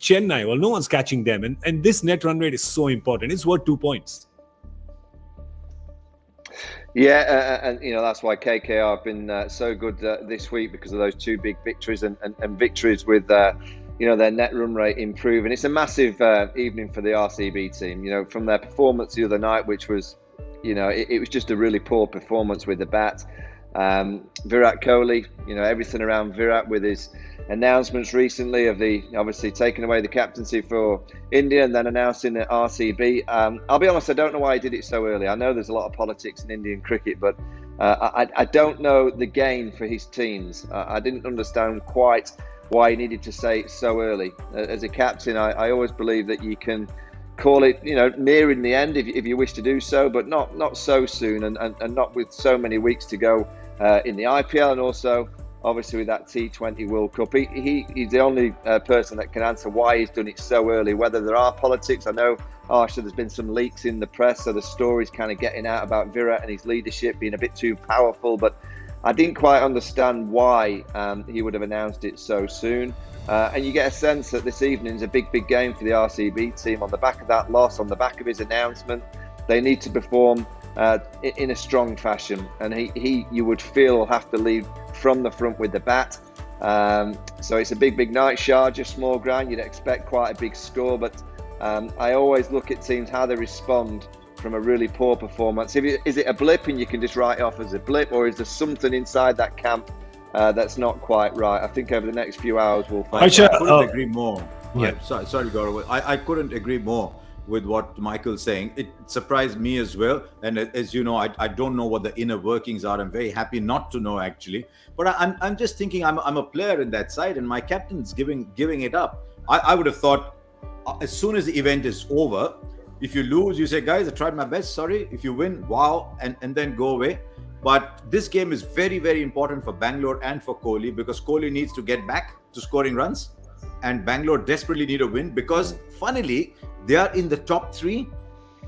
Chennai, well, no one's catching them. And this net run rate is so important. It's worth 2 points. Yeah, and that's why KKR have been so good this week, because of those 2 big victories and victories with their net run rate improving. It's a massive evening for the RCB team. From their performance the other night, which was, it was just a really poor performance with the bat. Virat Kohli, everything around Virat with his announcements recently of obviously taking away the captaincy for India and then announcing the RCB. I'll be honest, I don't know why he did it so early. I know there's a lot of politics in Indian cricket, but I don't know the gain for his teams. I didn't understand quite why he needed to say it so early. As a captain, I always believe that you can call it, nearing the end if you wish to do so, but not so soon and not with so many weeks to go in the IPL, and also obviously with that T20 World Cup. He's the only person that can answer why he's done it so early. Whether there are politics, I know, Harsha, there's been some leaks in the press, so the story's kind of getting out about Virat and his leadership being a bit too powerful, but I didn't quite understand why he would have announced it so soon. And you get a sense that this evening is a big game for the RCB team. On the back of that loss, on the back of his announcement, they need to perform in a strong fashion. And he you would feel, will have to lead from the front with the bat. So it's a big night. Sharjah, small ground, you'd expect quite a big score. But I always look at teams, how they respond from a really poor performance. Is it a blip and you can just write it off as a blip, or is there something inside that camp that's not quite right? I think over the next few hours we'll find out. I couldn't agree more. Yeah. Sorry, Gaurav. I couldn't agree more with what Michael's saying. It surprised me as well. And as you know, I don't know what the inner workings are. I'm very happy not to know, actually. But I'm just thinking I'm a player in that side, and my captain's giving it up. I would have thought as soon as the event is over, if you lose, you say, guys, I tried my best, sorry. If you win, wow, and then go away. But this game is very, very important for Bangalore and for Kohli, because Kohli needs to get back to scoring runs, and Bangalore desperately need a win, because funnily, they are in the top 3,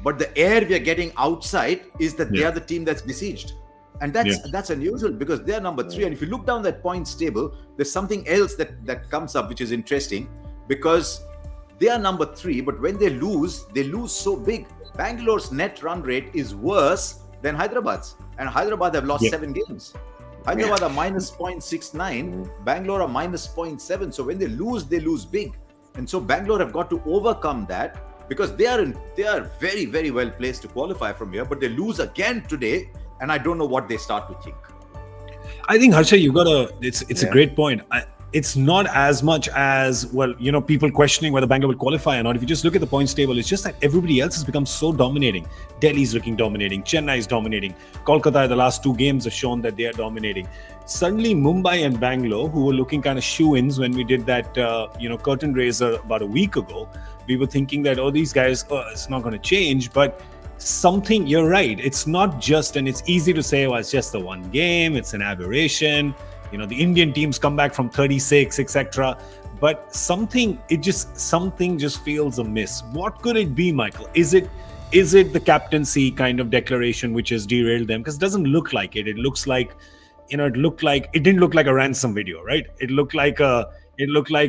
but the air we are getting outside is that they are the team that's besieged. And that's unusual, because they are number 3. And if you look down that points table, there's something else that comes up, which is interesting, because they are number 3, but when they lose so big. Bangalore's net run rate is worse than Hyderabad's, and Hyderabad have lost 7 games. Hyderabad are minus 0.69, Bangalore are minus 0.7. So when they lose big. And so Bangalore have got to overcome that, because they are very, very well placed to qualify from here, but they lose again today, and I don't know what they start to think. I think, Harsha, it's a great point. It's not as much as, people questioning whether Bangalore will qualify or not. If you just look at the points table, it's just that everybody else has become so dominating. Delhi's looking dominating. Chennai is dominating. Kolkata, the last 2 games have shown that they are dominating. Suddenly, Mumbai and Bangalore, who were looking kind of shoo-ins when we did that, curtain raiser about a week ago, we were thinking that, these guys, it's not going to change. But something, you're right. It's not just, and it's easy to say, it's just the one game. It's an aberration. The Indian teams come back from 36, etc. But something just feels amiss. What could it be, Michael? Is it the captaincy kind of declaration which has derailed them? Because it doesn't look like it. It looks like, it didn't look like a ransom video, right? It looked like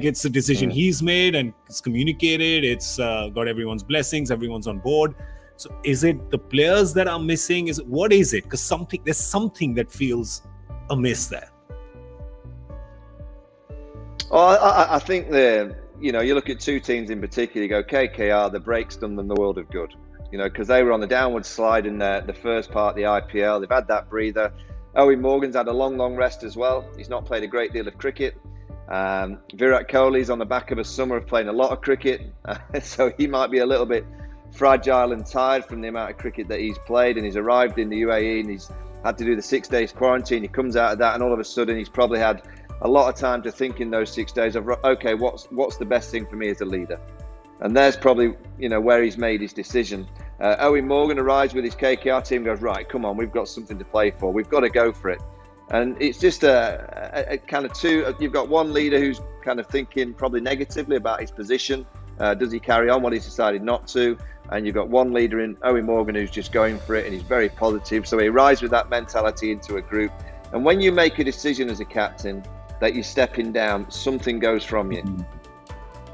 it's a decision he's made and it's communicated. It's got everyone's blessings. Everyone's on board. So is it the players that are missing? What is it? Because there's something that feels amiss there. I think you look at 2 teams in particular, you go, KKR, the break's done them the world of good, because they were on the downward slide in the first part of the IPL. They've had that breather. Owen Morgan's had a long rest as well. He's not played a great deal of cricket. Virat Kohli's on the back of a summer of playing a lot of cricket. So he might be a little bit fragile and tired from the amount of cricket that he's played, and he's arrived in the UAE and he's had to do the 6 days quarantine. He comes out of that and all of a sudden he's probably had a lot of time to think in those 6 days of, okay, what's the best thing for me as a leader? And there's probably, where he's made his decision. Owen Morgan arrives with his KKR team, goes, right, come on, we've got something to play for. We've got to go for it. And it's just a kind of 2, you've got one leader who's kind of thinking probably negatively about his position. Does he carry on? Well, he's decided not to. And you've got one leader in Owen Morgan who's just going for it, and he's very positive. So he arrives with that mentality into a group. And when you make a decision as a captain that you're stepping down, something goes from you.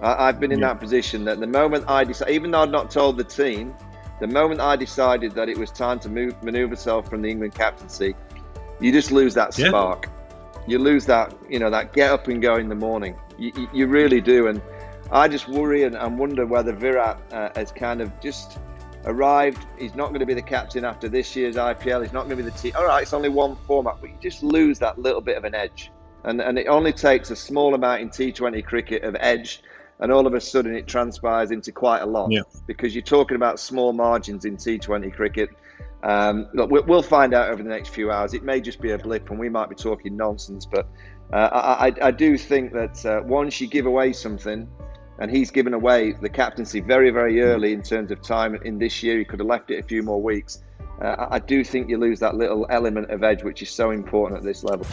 I've been in that position that the moment I decided, even though I'd not told the team, the moment I decided that it was time to manoeuvre myself from the England captaincy, you just lose that spark. You lose that, that get up and go in the morning. You really do. And I just worry and wonder whether Virat has kind of just arrived. He's not going to be the captain after this year's IPL. He's not going to be the team. All right, it's only one format, but you just lose that little bit of an edge. And it only takes a small amount in T20 cricket of edge, and all of a sudden it transpires into quite a lot. Because you're talking about small margins in T20 cricket. Look, we'll find out over the next few hours. It may just be a blip and we might be talking nonsense, but I do think that once you give away something, and he's given away the captaincy very, very early in terms of time in this year, he could have left it a few more weeks. I do think you lose that little element of edge, which is so important at this level.